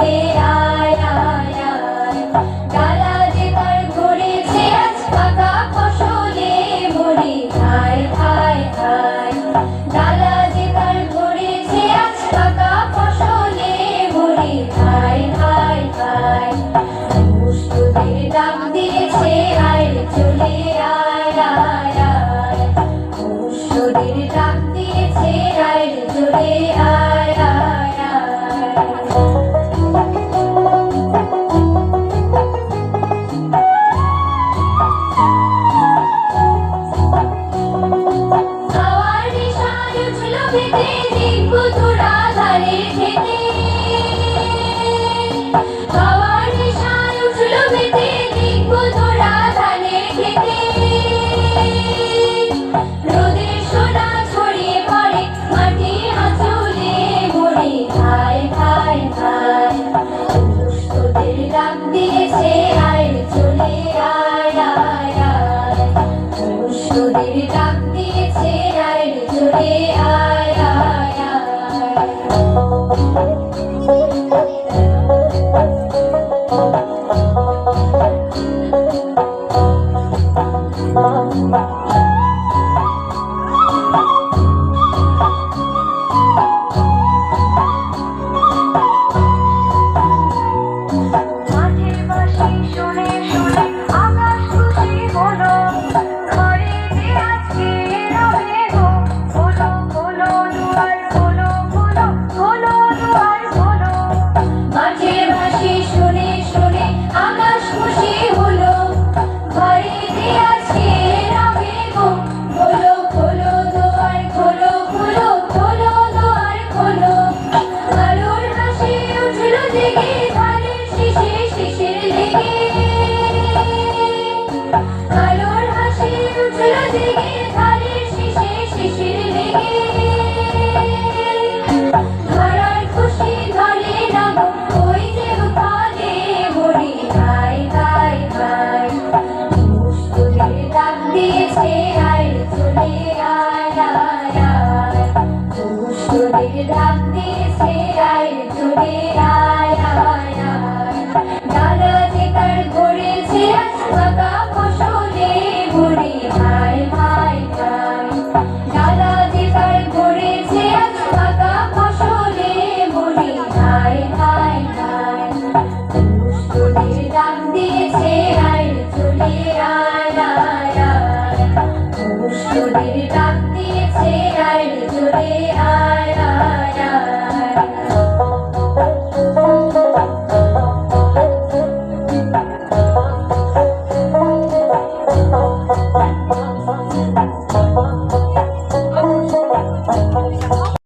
চলে আয় আয় আয়। ডালা যে তার ঘুরেছে আজ পাকা ফসলে ভরে আয় আয় আয়। ডালা যে তার ঘুরেছে আজ পাকা ফসলে ভরে আয় আয় আয়। দুষ্টদের ডাক দিয়েছে আয় রে চলে আয় আয় আয়। দুষ্টদের ডাক দিয়েছে আয় রে চলে আয় আয় আয়। হাওয়ার নেশায় উঠল পেটে দেখব তোরা ধারের খেতে। হাওয়ার নেশায় উঠল পেটে দেখব তোরা ধানের খেতে। রোদের সোনা ছড়িয়ে পড়ে মাটি আঁচলে ভরে আয় আয় আয়। দুষ্টদের ডাক দিয়েছে আয় রে চলে আয় আয় আয়। দুষ্টদের ডাক দিয়েছে আয় রে চলে আয় আয় আয়। মাঠের বাঁশি শুনে শুনে আকাশ খুশি হলো। ঘরে যে আজকে রবে গো। খোলো খোলো দুয়ার খোলো খোলো খোলো দুয়ার খোলো। মাঠের বাঁশি শুনে শুনে আকাশ খুশি হলো। ঘরে যে আজকে রবে গো। খোলো খোলো দুয়ার খোলো খোলো খোলো দুয়ার খোলো। আলোর হাসি উঠল জেগে ধানের শীষে শিশির লেগে। আলোর হাসি উঠল জেগে ধানের শীষে শিশির লেগে। ধরার খুশি ধরে নাম ওই যে উঠানে ভরে আয় আয় আয়। দুষ্টদের ডাক দিয়েছে আয় রে চলে আয় আয় আয়। দুষ্টদের ডাক দিয়েছে আয় রে চলে আয় আয় আয়। ডালা যে তার ঘুরেছে আজ পাকা ফসলে ভরে আয় আয় আয়। ডালা যে তার ঘুরেছে আজ পাকা ফসলে ভরে আয় আয় আয়। দুষ্টদের ডাক দিয়েছে আয় রে চলে আয় আয় আয়। দুষ্টদের ডাক দিয়েছে আয় রে চলে